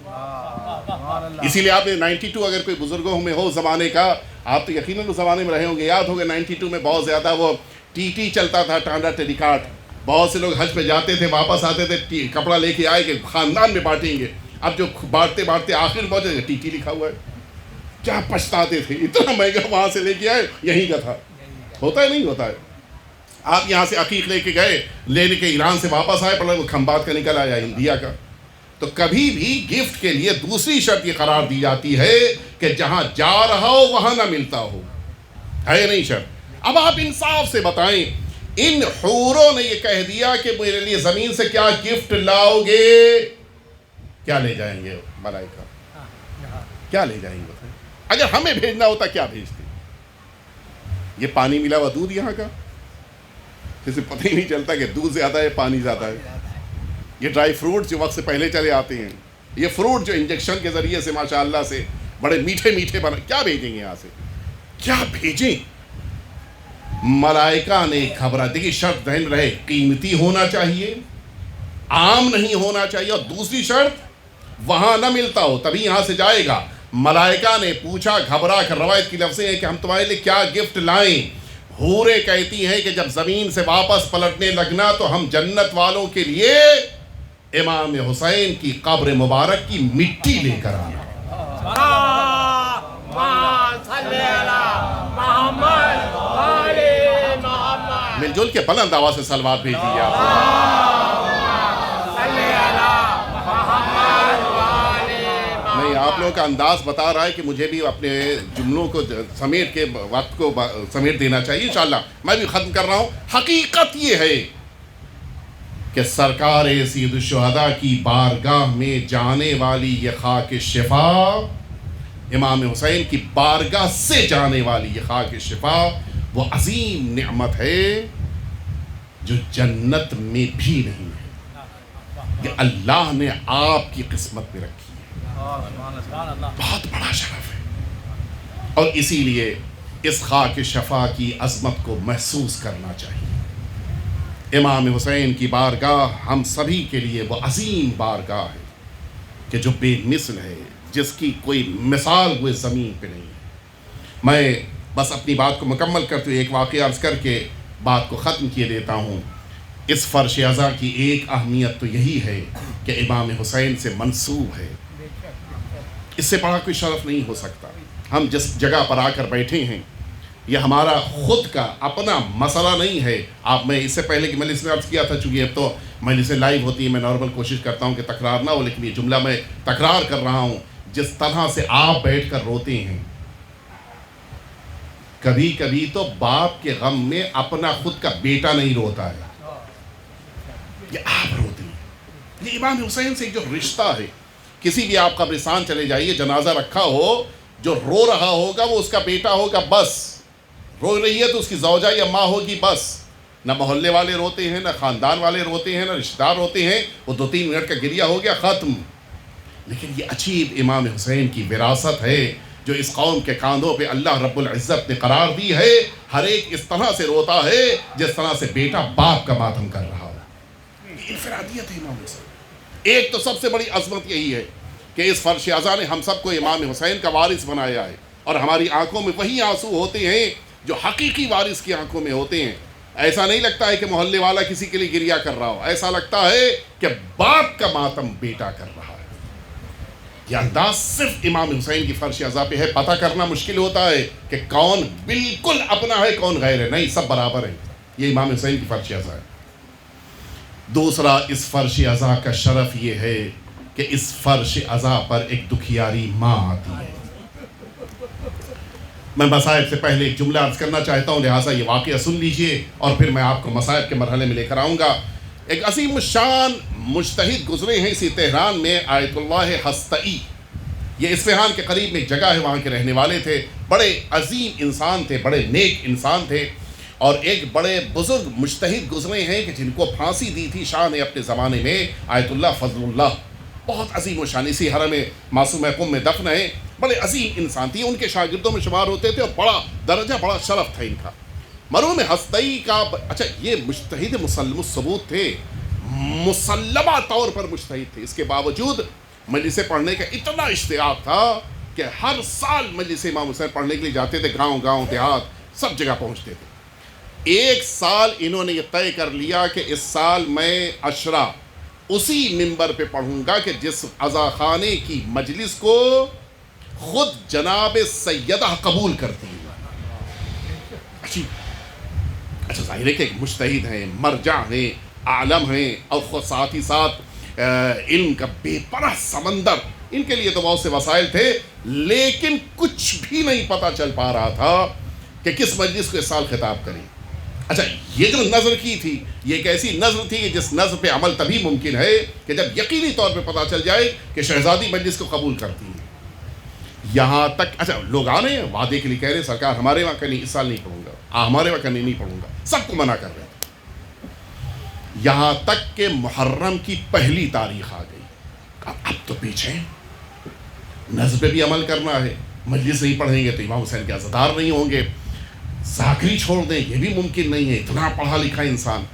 اسی لیے آپ نے 92 اگر کوئی بزرگوں میں ہو زمانے کا، آپ تو یقیناً اس زمانے میں رہے ہوں گے، یاد ہوگا 92 میں بہت زیادہ وہ ٹی چلتا تھا، ٹانڈا ٹیلیکاٹ۔ بہت سے لوگ حج پہ جاتے تھے، واپس آتے تھے، کپڑا لے کے آئے کہ خاندان میں بانٹیں گے۔ اب جو بانٹتے بانٹتے آخر میں پہنچے ٹی لکھا ہوا ہے، کیا پچھتاتے تھے، اتنا مہنگا وہاں سے لے کے آئے، یہیں کا تھا۔ ہوتا ہے نہیں ہوتا ہے؟ آپ یہاں سے عقیق لے کے گئے، لینے کے ایران سے واپس آئے، پڑھا وہ کھمبات کا نکل آیا انڈیا کا۔ تو کبھی بھی گفٹ کے لیے دوسری شرط یہ قرار دی جاتی ہے کہ جہاں جا رہا ہو وہاں نہ ملتا ہو، ہے نہیں شرط۔ اب آپ انصاف سے بتائیں، ان حوروں نے یہ کہہ دیا کہ میرے لیے زمین سے کیا گفٹ لاؤ گے؟ کیا لے جائیں گے ملائکہ؟ کیا لے جائیں گے بتائیں؟ اگر ہمیں بھیجنا ہوتا کیا بھیجتے؟ یہ پانی ملا ہوا دودھ یہاں کا، جسے پتہ ہی نہیں چلتا کہ دودھ زیادہ ہے پانی زیادہ ہے. یہ ڈرائی فروٹ جو وقت سے پہلے چلے آتے ہیں، یہ فروٹ جو انجیکشن کے ذریعے سے ماشاءاللہ سے بڑے میٹھے میٹھے بنا، کیا بھیجیں گے یہاں سے؟ کیا بھیجیں؟ ملائکہ نے خبرہ دیکھی، شرط ذہن رہے قیمتی ہونا چاہیے، عام نہیں ہونا چاہیے، اور دوسری شرط وہاں نہ ملتا ہو تبھی یہاں سے جائے گا. ملائکہ نے پوچھا گھبرا کر، روایت کی لفظیں ہیں کہ ہم تمہارے لیے کیا گفٹ لائیں؟ حوریں کہتی ہیں کہ جب زمین سے واپس پلٹنے لگنا تو ہم جنت والوں کے لیے امام حسین کی قبر مبارک کی مٹی لے کر آنا. مل جل کے بلند آواز سے صلوات بھیج دیجیے آپ. نہیں، آپ لوگوں کا انداز بتا رہا ہے کہ مجھے بھی اپنے جملوں کو سمیٹ کے وقت کو سمیٹ دینا چاہیے. انشاءاللہ میں بھی ختم کر رہا ہوں. حقیقت یہ ہے کہ سرکار سید الشہداء کی بارگاہ میں جانے والی یہ خاک شفا، امام حسین کی بارگاہ سے جانے والی یہ خاک شفا وہ عظیم نعمت ہے جو جنت میں بھی نہیں ہے، یہ اللہ نے آپ کی قسمت میں رکھی ہے. بہت بڑا شرف ہے، اور اسی لیے اس خاک شفا کی عظمت کو محسوس کرنا چاہیے. امام حسین کی بارگاہ ہم سبھی کے لیے وہ عظیم بارگاہ ہے کہ جو بے مثل ہے، جس کی کوئی مثال ہوئے زمین پہ نہیں ہے. میں بس اپنی بات کو مکمل کرتے ہوئے ایک واقعہ عرض کر کے بات کو ختم کیے دیتا ہوں. اس فرش عزا کی ایک اہمیت تو یہی ہے کہ امام حسین سے منسوب ہے. اس سے بڑا کوئی شرف نہیں ہو سکتا. ہم جس جگہ پر آ کر بیٹھے ہیں یہ ہمارا خود کا اپنا مسئلہ نہیں ہے. میں اس سے پہلے کہ مجلس میں عرض کیا تھا، چونکہ اب تو مجلسیں لائیو ہوتی ہیں، میں نارمل کوشش کرتا ہوں کہ تکرار نہ ہو، لیکن یہ جملہ میں تکرار کر رہا ہوں. جس طرح سے آپ بیٹھ کر روتے ہیں، کبھی کبھی تو باپ کے غم میں اپنا خود کا بیٹا نہیں روتا ہے، یہ آپ روتے ہیں. یہ امام حسین سے جو رشتہ ہے، کسی بھی آپ قبرستان چلے جائیے، جنازہ رکھا ہو، جو رو رہا ہوگا وہ اس کا بیٹا ہوگا، بس. رو رہی ہے تو اس کی زوجہ یا ماں ہوگی، بس. نہ محلے والے روتے ہیں، نہ خاندان والے روتے ہیں، نہ رشتہ دار روتے ہیں. وہ 2-3 منٹ کا گریہ ہو گیا، ختم. لیکن یہ عجیب امام حسین کی وراثت ہے جو اس قوم کے کاندھوں پہ اللہ رب العزت نے قرار دی ہے. ہر ایک اس طرح سے روتا ہے جس طرح سے بیٹا باپ کا ماتم کر رہا ہو. یہ انفرادیت ہے امام حسین. ایک تو سب سے بڑی عظمت یہی ہے کہ اس فرش عزا نے ہم سب کو امام حسین کا وارث بنایا ہے، اور ہماری آنکھوں میں وہی آنسو ہوتے ہیں جو حقیقی وارث کی آنکھوں میں ہوتے ہیں. ایسا نہیں لگتا ہے کہ محلے والا کسی کے لیے گریہ کر رہا ہو، ایسا لگتا ہے کہ باپ کا ماتم بیٹا کر رہا ہے. یہ انداز صرف امام حسین کی فرش عزا پہ ہے. پتہ کرنا مشکل ہوتا ہے کہ کون بالکل اپنا ہے کون غیر ہے. نہیں، سب برابر ہیں. یہ امام حسین کی فرش عزا ہے. دوسرا، اس فرش عزا کا شرف یہ ہے کہ اس فرش عزا پر ایک دکھیاری ماں آتی ہے. میں مصائب سے پہلے ایک جملہ عرض کرنا چاہتا ہوں، لہٰذا یہ واقعہ سن لیجئے اور پھر میں آپ کو مصائب کے مرحلے میں لے کر آؤں گا. ایک عظیم الشان مجتہد گزرے ہیں اسی تہران میں، آیت اللہ ہستئی. یہ اصفہان کے قریب میں ایک جگہ ہے، وہاں کے رہنے والے تھے. بڑے عظیم انسان تھے، بڑے نیک انسان تھے. اور ایک بڑے بزرگ مجتہد گزرے ہیں کہ جن کو پھانسی دی تھی شاہ نے اپنے زمانے میں، آیت اللہ فضل اللہ. بہت عظیم و شان، اسی حرم معصوم قم میں دفن ہیں. بڑے عظیم انسان تھے، ان کے شاگردوں میں شمار ہوتے تھے، اور بڑا درجہ، بڑا شرف تھا ان کا. مرحوم ہستئی کا اچھا، یہ مجتہد مسلم الثبوت تھے، مسلمہ طور پر مجتہد تھے. اس کے باوجود مجلسیں پڑھنے کا اتنا اشتیاق تھا کہ ہر سال مجلس امام حسین پڑھنے کے لیے جاتے تھے. گاؤں دیہات سب جگہ پہنچتے تھے. ایک سال انہوں نے یہ طے کر لیا کہ اس سال میں عشرہ اسی منبر پہ پڑھوں گا کہ جس عزا خانے کی مجلس کو خود جناب سیدہ قبول کرتی ہیں. اچھا، ظاہر ہے کہ ایک مجتہد ہیں، مرجع ہیں، عالم ہیں، اور خود ساتھ ہی ساتھ علم کا بے پناہ سمندر. ان کے لیے تو بہت سے وسائل تھے، لیکن کچھ بھی نہیں پتہ چل پا رہا تھا کہ کس مجلس کو اس سال خطاب کریں. اچھا یہ جو نظر کی تھی یہ ایک ایسی نظر تھی کہ جس نظر پہ عمل تبھی ممکن ہے کہ جب یقینی طور پہ پتہ چل جائے کہ شہزادی مجلس کو قبول کرتی ہے. یہاں تک اچھا لوگ آ رہے ہیں وعدے کے لیے کہہ رہے ہیں سرکار ہمارے وہاں نہیں، اس سال نہیں پڑھوں گا، ہمارے وہاں نہیں پڑھوں گا، سب کو منع کر رہے ہیں. یہاں تک کہ محرم کی پہلی تاریخ آ گئی. اب تو پیچھے نظر پہ بھی عمل کرنا ہے، مجلس نہیں پڑھیں گے تو امام حسین کے عزادار نہیں ہوں گے، ذاکری چھوڑ دیں یہ بھی ممکن نہیں ہے، اتنا پڑھا لکھا انسان.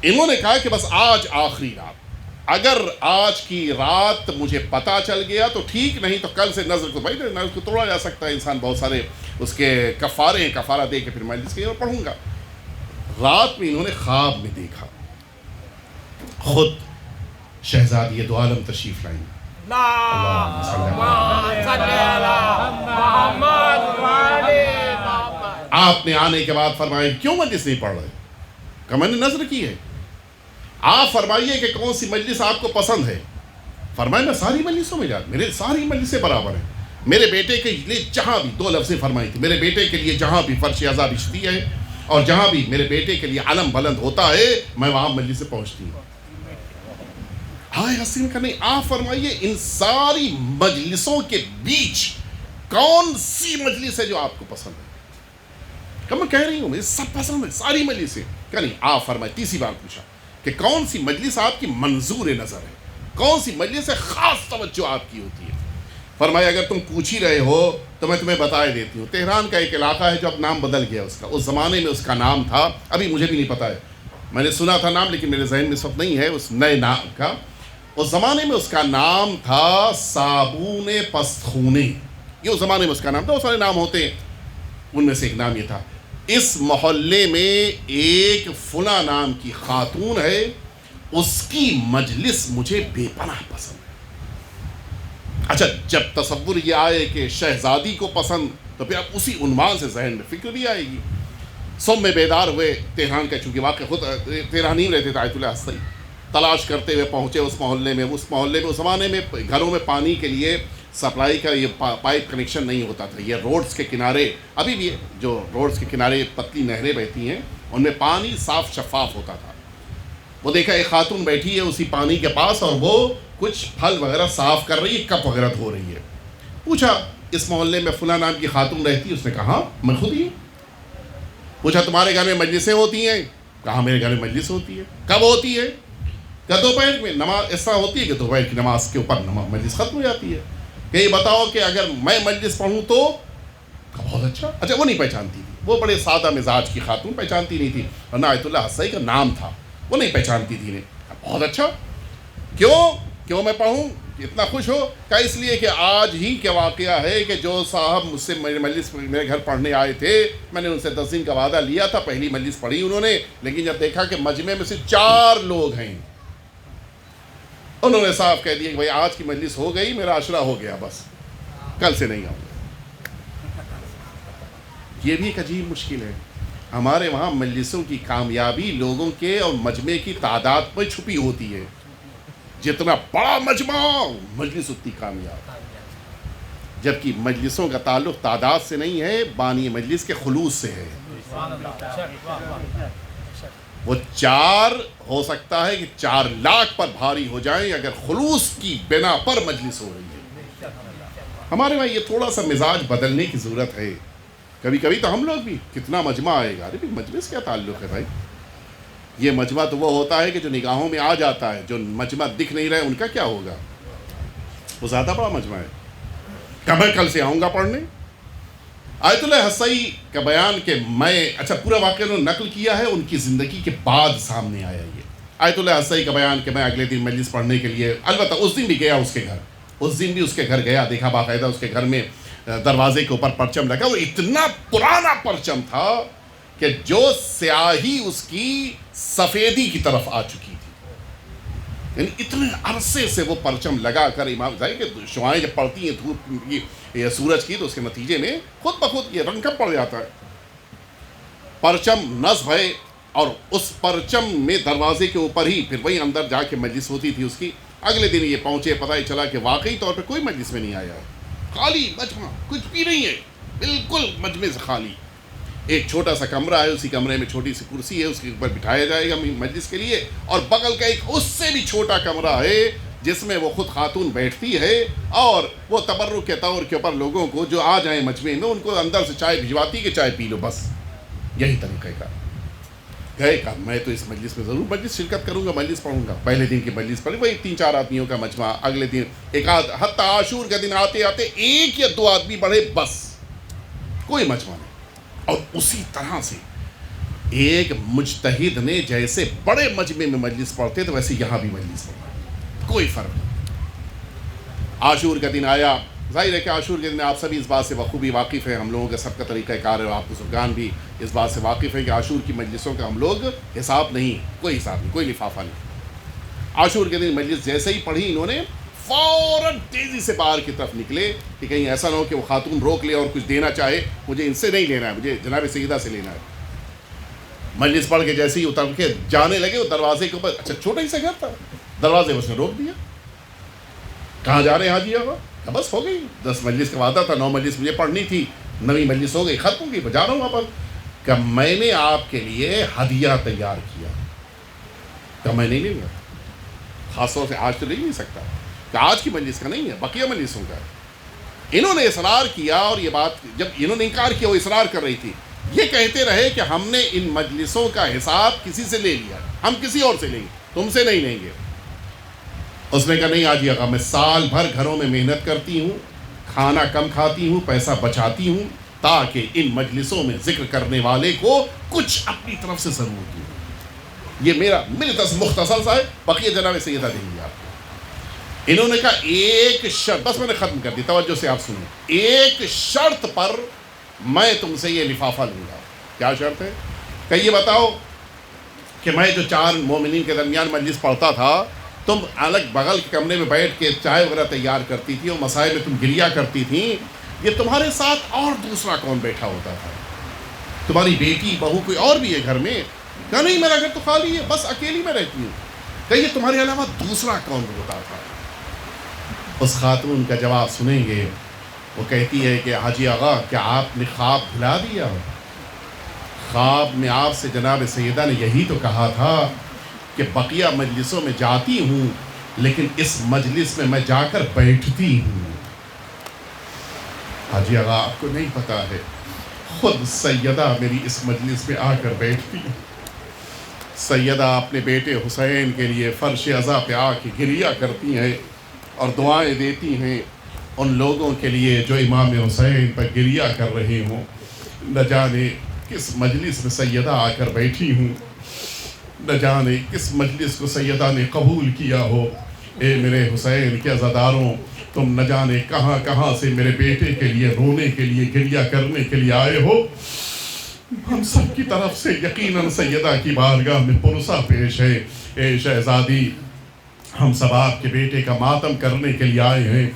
انہوں نے کہا کہ بس آج آخری رات، اگر آج کی رات مجھے پتا چل گیا تو ٹھیک، نہیں تو کل سے نظر کو بھائی نظر کو توڑا جا سکتا ہے، انسان بہت سارے اس کے کفارے ہیں، کفارہ دے کے پھر مجلس کے پڑھوں گا. رات میں انہوں نے خواب میں دیکھا خود شہزادی دو عالم تشریف لائیں. آپ نے آنے کے بعد فرمایا کیوں مجلس نہیں پڑھ رہے؟ کہ میں نے نظر کی ہے. آپ فرمائیے کہ کون سی مجلس آپ کو پسند ہے؟ فرمایا میں ساری مجلسوں میں جاتا، میرے ساری مجلسیں برابر ہیں. میرے بیٹے کے لیے جہاں بھی دو لفظیں فرمائی تھی، میرے بیٹے کے لیے جہاں بھی فرش عزا بچھتی ہے اور جہاں بھی میرے بیٹے کے لیے علم بلند ہوتا ہے میں وہاں مجلس سے پہنچتی ہوں. ہائے حسین کا نہیں، آپ فرمائیے ان ساری مجلسوں کے بیچ کون سی مجلس ہے جو آپ کو پسند ہے؟ کہ میں کہہ رہی ہوں مجھے سب پسند ہے، ساری مجلسیں. کہ نہیں، آپ فرمائے تیسری بار پوچھا کہ کون سی مجلس آپ کی منظور نظر ہے، کون سی مجلس سے خاص توجہ آپ کی ہوتی ہے؟ فرمایا اگر تم پوچھ ہی رہے ہو تو میں تمہیں بتا دیتی ہوں. تہران کا ایک علاقہ ہے جو اب نام بدل گیا اس کا، اس زمانے میں اس کا نام تھا، ابھی مجھے بھی نہیں پتا ہے، میں نے سنا تھا نام لیکن میرے ذہن میں اس وقت نہیں ہے اس نئے نام کا. اس زمانے میں اس کا نام تھا صابون پستخونے، یہ اس زمانے میں اس کا نام تھا، وہ سارے نام ہوتے ہیں، ان میں سے ایک نام یہ تھا. اس محلے میں ایک فلاں نام کی خاتون ہے، اس کی مجلس مجھے بے پناہ پسند ہے. اچھا جب تصور یہ آئے کہ شہزادی کو پسند تو پھر اب اسی عنوان سے ذہن میں فکر بھی آئے گی. صبح میں بیدار ہوئے، تہران کا چونکہ واقع خود تہرانی میں رہتے تھے آیت اللہ حسین، تلاش کرتے ہوئے پہنچے اس محلے میں. اس زمانے میں گھروں میں پانی کے لیے سپلائی کا یہ پائپ کنیکشن نہیں ہوتا تھا. یہ روڈز کے کنارے ابھی بھی جو روڈز کے کنارے پتلی نہریں بہتی ہیں ان میں پانی صاف شفاف ہوتا تھا. وہ دیکھا ایک خاتون بیٹھی ہے اسی پانی کے پاس اور وہ کچھ پھل وغیرہ صاف کر رہی ہے، کپ وغیرہ دھو رہی ہے. پوچھا اس محلے میں فلاں نام کی خاتون رہتی ہے؟ اس نے کہا میں خود ہی. پوچھا تمہارے گھر میں مجلسیں ہوتی ہیں؟ کہا میرے گھر میں مجلس ہوتی ہے. کب ہوتی ہے؟ کہ دوپہر میں نماز اس طرح ہوتی ہے کہ دوپہر کی نماز کے اوپر مجلس ختم ہو جاتی ہے. کہ یہ بتاؤ کہ اگر میں مجلس پڑھوں تو؟ بہت اچھا. اچھا وہ نہیں پہچانتی تھی، وہ بڑے سادہ مزاج کی خاتون، پہچانتی نہیں تھی، ورنہ آیت اللہ حسین کا نام تھا، وہ نہیں پہچانتی تھی. بہت اچھا، کیوں میں پڑھوں؟ اتنا خوش ہو؟ کہ اس لیے کہ آج ہی کیا واقعہ ہے کہ جو صاحب مجھ سے میرے مجلس میرے گھر پڑھنے آئے تھے میں نے ان سے 10 دن کا وعدہ لیا تھا، پہلی مجلس پڑھی انہوں نے، لیکن جب دیکھا کہ مجمع میں صرف 4 لوگ ہیں انہوں نے صاف کہہ دیا کہ بھائی آج کی مجلس ہو گئی، میرا عشرہ ہو گیا، بس کل سے نہیں آؤں گا. یہ بھی ایک عجیب مشکل ہے. ہمارے وہاں مجلسوں کی کامیابی لوگوں کے اور مجمع کی تعداد پر چھپی ہوتی ہے. جتنا بڑا مجمع مجلس اتنی کامیاب، جبکہ مجلسوں کا تعلق تعداد سے نہیں ہے، بانی مجلس کے خلوص سے ہے. وہ 4 ہو سکتا ہے کہ 4 لاکھ پر بھاری ہو جائیں اگر خلوص کی بنا پر مجلس ہو رہی ہے. ہمارے وہاں یہ تھوڑا سا مزاج بدلنے کی ضرورت ہے. کبھی کبھی تو ہم لوگ بھی کتنا مجمع آئے گا، ارے مجلس کیا تعلق ہے بھائی؟ یہ مجمع تو وہ ہوتا ہے کہ جو نگاہوں میں آ جاتا ہے، جو مجمع دکھ نہیں رہے ان کا کیا ہوگا؟ وہ زیادہ بڑا مجمع ہے. کہ میں کل سے آؤں گا پڑھنے. آیت اللہ حسین کا بیان کہ میں اچھا پورا واقعہ انہوں نے نقل کیا ہے ان کی زندگی کے بعد سامنے آیا. یہ آیت اللہ حسین کا بیان کہ میں اگلے دن مجلس پڑھنے کے لیے، البتہ اس دن بھی گیا اس کے گھر، اس دن بھی اس کے گھر گیا، دیکھا باقاعدہ اس کے گھر میں دروازے کے اوپر پرچم لگا. وہ اتنا پرانا پرچم تھا کہ جو سیاہی اس کی سفیدی کی طرف آ چکی تھی. یعنی اتنے عرصے سے وہ پرچم لگا کر امام ظاہر کہ شعائیں جب پڑتی ہیں دھوپ یہ سورج کی تو اس کے نتیجے میں خود بخود یہ رنگ کب پڑ جاتا ہے. پرچم نصب ہے اور اس پرچم میں دروازے کے اوپر ہی پھر وہی اندر جا کے مجلس ہوتی تھی اس کی. اگلے دن یہ پہنچے، پتہ ہی چلا کہ واقعی طور پہ کوئی مجلس میں نہیں آیا ہے، خالی مجمع، کچھ بھی نہیں ہے، بالکل مجمع سے خالی. ایک چھوٹا سا کمرہ ہے، اسی کمرے میں چھوٹی سی کرسی ہے، اس کے اوپر بٹھایا جائے گا مجلس کے لیے، اور بغل کا ایک اس سے بھی چھوٹا کمرہ ہے جس میں وہ خود خاتون بیٹھتی ہے اور وہ تبرک کے طور کے اوپر لوگوں کو جو آ جائیں مجمع میں ان کو اندر سے چائے بھجواتی کہ چائے پی لو، بس یہی طریقہ کا گئے کا۔ میں تو اس مجلس میں ضرور مجلس شرکت کروں گا، مجلس پڑھوں گا، پہلے دن کی مجلس پڑھی وہی 3-4 آدمیوں کا مجمع، اگلے دن ایک آدھ، حتیٰ عاشور کے دن آتے آتے 1 یا 2 آدمی بڑھے، بس کوئی مجمع نہیں۔ اور اسی طرح سے ایک مجتہد نے جیسے بڑے مجمع میں مجلس پڑھتے تو ویسے یہاں بھی مجلس پڑھا، کوئی فرق نہیں۔ عاشور کا دن آیا، ظاہر ہے کہ عاشور کے دن آپ سبھی اس بات سے بخوبی واقف ہیں، ہم لوگوں کا سب کا طریقہ کار ہے، آپ بزرگان بھی اس بات سے واقف ہیں کہ عاشور کی مجلسوں کا ہم لوگ حساب نہیں، کوئی حساب نہیں، کوئی لفافہ نہیں۔ عاشور کے دن مجلس جیسے ہی پڑھی انہوں نے فوراً تیزی سے باہر کی طرف نکلے کہ کہیں ایسا نہ ہو کہ وہ خاتون روک لے اور کچھ دینا چاہے، مجھے ان سے نہیں لینا ہے، مجھے جناب سیدہ سے لینا ہے۔ مجلس پڑھ کے جیسے ہی اتر کے جانے لگے، وہ دروازے کے اوپر، اچھا چھوٹا ہی سا گھر تھا، دروازے اس نے روک دیا، کہاں جا رہے ہیں حاجی آقا؟ بس ہو گئی، 10 مجلس کا وعدہ تھا، 9 مجلس مجھے پڑھنی تھی، 9ویں مجلس ہو گئی، ختم ہو گئی، جا رہا ہوں وہاں پر۔ کہ میں نے آپ کے لیے ہدیہ تیار کیا، کہ میں نہیں لوں گا، خاص طور سے آج تو نہیں سکتا، کہ آج کی مجلس کا نہیں ہے، بقیہ مجلسوں کا۔ انہوں نے اصرار کیا، اور یہ بات جب انہوں نے انکار کیا، وہ اصرار کر رہی تھی، یہ کہتے رہے کہ ہم نے ان مجلسوں کا حساب کسی سے لے لیا، ہم کسی اور سے لیں گے، تم سے نہیں لیں گے۔ اس نے کہا نہیں حاجی آقا، میں سال بھر گھروں میں محنت کرتی ہوں، کھانا کم کھاتی ہوں، پیسہ بچاتی ہوں، تاکہ ان مجلسوں میں ذکر کرنے والے کو کچھ اپنی طرف سے ضرور دوں۔ یہ میرا مختصر سا ہے، بقیہ جناب سیدہ دیں گے آپ کو۔ انہوں نے کہا ایک شرط، بس میں نے ختم کر دی، توجہ سے آپ سنیں، ایک شرط پر میں تم سے یہ لفافہ لوں گا۔ کیا شرط ہے؟ کہ یہ بتاؤ کہ میں جو 4 مومنین کے درمیان مجلس پڑھتا تھا، تم الگ بغل کے کمرے میں بیٹھ کے چائے وغیرہ تیار کرتی تھی اور مسائل میں تم گریا کرتی تھیں، یہ تمہارے ساتھ اور دوسرا کون بیٹھا ہوتا تھا؟ تمہاری بیٹی، بہو، کوئی اور بھی ہے گھر میں؟ کہا نہیں، میرا گھر تو خالی ہے، بس اکیلی میں رہتی ہوں۔ کہیے تمہارے علاوہ دوسرا کون ہوتا تھا؟ اس خاتون کا جواب سنیں گے، وہ کہتی ہے کہ حاجی آقا کیا آپ نے خواب بھلا دیا؟ خواب میں آپ سے جناب سیدہ نے یہی تو کہا تھا کہ بقیہ مجلسوں میں جاتی ہوں، لیکن اس مجلس میں جا کر بیٹھتی ہوں۔ حاجی آقا آپ کو نہیں پتا ہے، خود سیدہ میری اس مجلس میں آ کر بیٹھتی ہے۔ سیدہ اپنے بیٹے حسین کے لیے فرش عزا پہ آ کے گریہ کرتی ہیں اور دعائیں دیتی ہیں ان لوگوں کے لیے جو امام حسین پر گریہ کر رہے ہوں۔ نہ جانے کس مجلس میں سیدہ آ کر بیٹھی ہوں، نہ جانے کس مجلس کو سیدہ نے قبول کیا ہو۔ اے میرے حسین کے عزاداروں، تم نہ جانے کہاں کہاں سے میرے بیٹے کے لیے رونے کے لیے گریہ کرنے کے لیے آئے ہو۔ ہم سب کی طرف سے یقیناً سیدہ کی بارگاہ میں پرسہ پیش ہے۔ اے شہزادی، ہم سب آپ کے بیٹے کا ماتم کرنے کے لیے آئے ہیں۔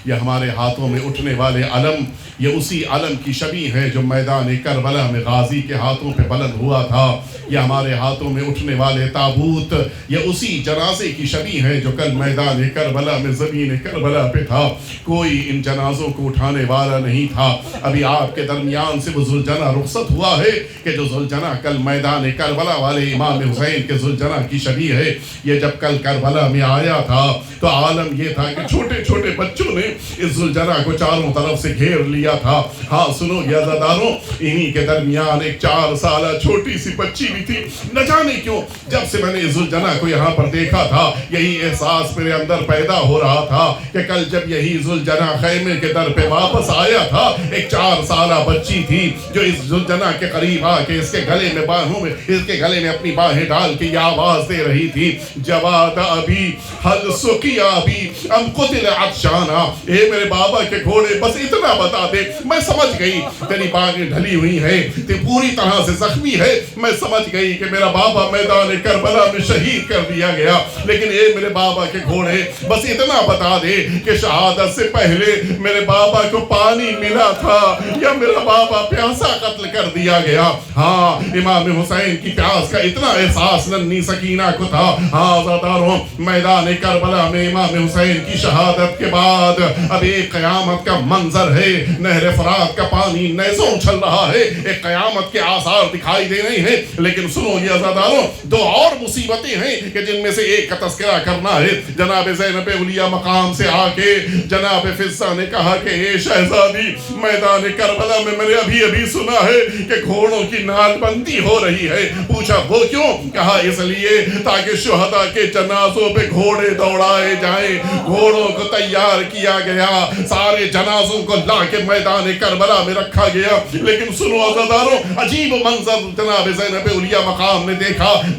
یہ ہمارے ہاتھوں میں اٹھنے والے علم، یہ اسی علم کی شبیہ ہے جو میدان کربلا میں غازی کے ہاتھوں پہ بلند ہوا تھا۔ یہ ہمارے ہاتھوں میں اٹھنے والے تابوت، یہ اسی جنازے کی شبیہ ہے جو کل میدان کربلا میں زمین کربلا پہ تھا۔ کوئی ان جنازوں کو اٹھانے والا نہیں تھا۔ ابھی آپ کے درمیان سے وہ ذوالجناح رخصت ہوا ہے کہ جو ذوالجناح کل میدان کربلا والے امام حسین کے ذوالجناح کی شبیہ ہے۔ یہ جب کل کربلا میں آیا تھا تو عالم یہ تھا کہ چھوٹے چھوٹے بچوں نے اس ذوالجناح کو چاروں طرف سے گھیر لیا تھا۔ ہاں سنو یہ عزاداروں، انہی کے درمیان ایک 4 سالہ چھوٹی سی بچی بھی تھی۔ نہ جانے کیوں جب سے میں نے ذوالجناح کو یہاں پر دیکھا تھا، یہی احساس میرے اندر پیدا ہو رہا تھا کہ کل جب یہی ذوالجناح خیمے کے در پہ واپس آیا تھا، ایک 4 سالہ بچی تھی جو اس ذوالجناح کے قریب آ کے اس کے گلے میں باہوں میں اس کے گلے میں اپنی باہیں ڈال کے یہ آواز دے رہی تھی، جواد ابھی حل سقی ابھی ام قتل عطشانا۔ اے میرے بابا کے گھوڑے بس اتنا بتا دے، میں سمجھ گئی تیری باہیں ڈھلی ہوئی ہیں، تے پوری طرح سے زخمی ہے، میں سمجھ گئی کہ میرا بابا میدان کربلا میں شہید کر دیا گیا، لیکن اے میرے بابا کے گھوڑے بس اتنا بتا دے کہ شہادت سے پہلے میرے بابا کو پانی ملا تھا یا میرا بابا پیاسا قتل کر دیا گیا۔ ہاں امام حسین کی پیاس کا اتنا احساس ننھی سکینہ کو تھا۔ ہاں عزاداروں، میدان کربلا میں امام حسین کی شہادت کے بعد اب ایک قیامت کا منظر ہے، نہر فرات کا پانی نیزوں اچھل رہا ہے، ایک قیامت کے آثار دکھائی دے رہے ہیں۔ لیکن سنو یہ عزاداروں، دو اور مصیبتیں ہیں کہ جن میں سے ایک کا تذکرہ کرنا ہے۔ جناب زینب اولیاء مقام سے آ کے جناب فضہ نے کہا کہ اے شہزادی، میدان کربلا میں نے ابھی سنا ہے کہ گھوڑوں کی نال بندی ہو رہی ہے۔ پوچھا وہ کیوں؟ کہا اس لیے تاکہ شہداء کے جنازوں پہ گھوڑے دوڑائے جائیں۔ گھوڑوں کو تیار کیا گیا، سارے جنازوں کو لا کے میدان کربلا میں رکھا گیا۔ لیکن سنو عزاداروں، عجیب منظر جناب زینب اولیاء مقام نے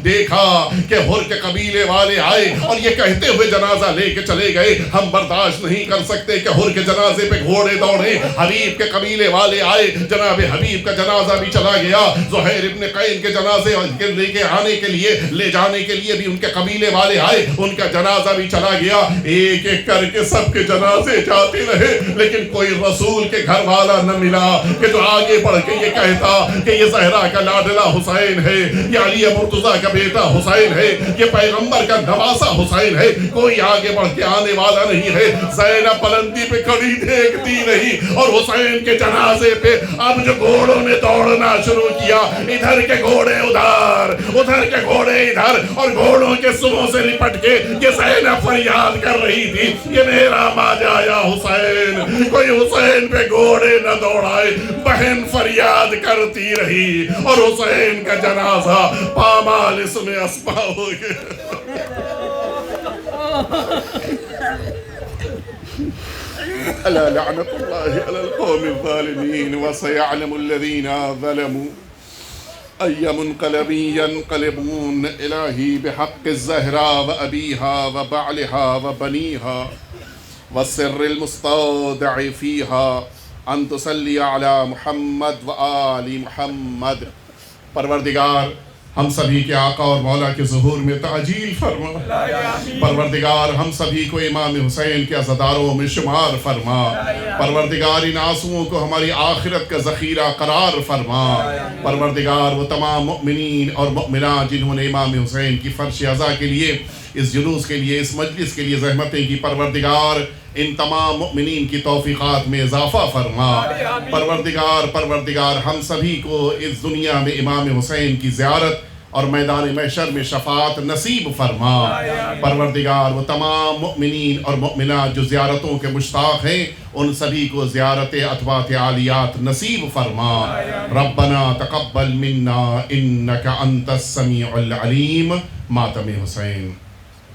دیکھا کہ ہر کے قبیلے والے آئے اور یہ کہتے ہوئے جنازہ لے کے چلے گئے، ہم برداشت نہیں کر سکتے کہ ہر کے جنازے پہ گھوڑے دوڑیں۔ حبیب کے قبیلے والے آئے، جناب حبیب کا جنازہ بھی چلا گیا۔ زہیر ابن قین کے جنازے لے کے آنے کے لیے، لے جانے کے لیے بھی ان کے قبیلے والے آئے، ان کا جنازہ بھی چلا گیا۔ ایک ایک کر کے سب کے جنازے جاتے رہے، لیکن کوئی رسول کے گھر والا نہ ملا کہ جو آگے بڑھ کے یہ کہتا کہ یہ زہرا کا لاڈلا حسین ہے، یہ علی مرتضیٰ کا بیٹا حسین ہے، یہ پیغمبر کا نواسا حسین ہے۔ کوئی آگے بڑھ کے آنے والا نہیں ہے۔ زینب پلندی پہ کھڑی دیکھتی رہی اور حسین کے جنازے پہ اب جو گھوڑوں نے دوڑنا شروع کیا، ادھر کے گھوڑے ادھر کے گھوڑے ادھر، اور گھوڑوں کے سروں سے لپٹ کے یہ زینب فریاد کر رہی تھی، یہ میرا ماجا یا حسین، کوئی حسین پہ گھوڑے نہ دوڑائے۔ بہن فریاد کرتی رہی اور حسین کا جنازہ پامال اس میں اسپا ہو گیا۔ ألا لعنة الله على القوم الظالمين وسيعلم الذين ظلموا أي منقلب ينقلبون إلهي بحق الزهراء وأبيها وبعلها وبنيها والسر المستودع فيها أن تصلي على محمد وآل محمد۔ پروردگار ہم سبھی کے آقا اور مولا کے ظہور میں تعجیل فرما۔ پروردگار ہم سبھی کو امام حسین کے عزاداروں میں شمار فرما۔ پروردگار ان آنسوؤں کو ہماری آخرت کا ذخیرہ قرار فرما۔ پروردگار وہ تمام مؤمنین اور مؤمنات جنہوں نے امام حسین کی فرش عزا کے لیے، اس جلوس کے لیے، اس مجلس کے لیے زحمتیں کی، پروردگار ان تمام مؤمنین کی توفیقات میں اضافہ فرما۔ پروردگار ہم سبھی کو اس دنیا میں امام حسین کی زیارت اور میدان محشر میں شفاعت نصیب فرما۔ پروردگار وہ تمام مؤمنین اور مؤمنات جو زیارتوں کے مشتاق ہیں، ان سبھی کو زیارت اطوات عالیات نصیب فرما۔ ربنا تقبل منا انک انت السمیع العلیم۔ ماتم حسین۔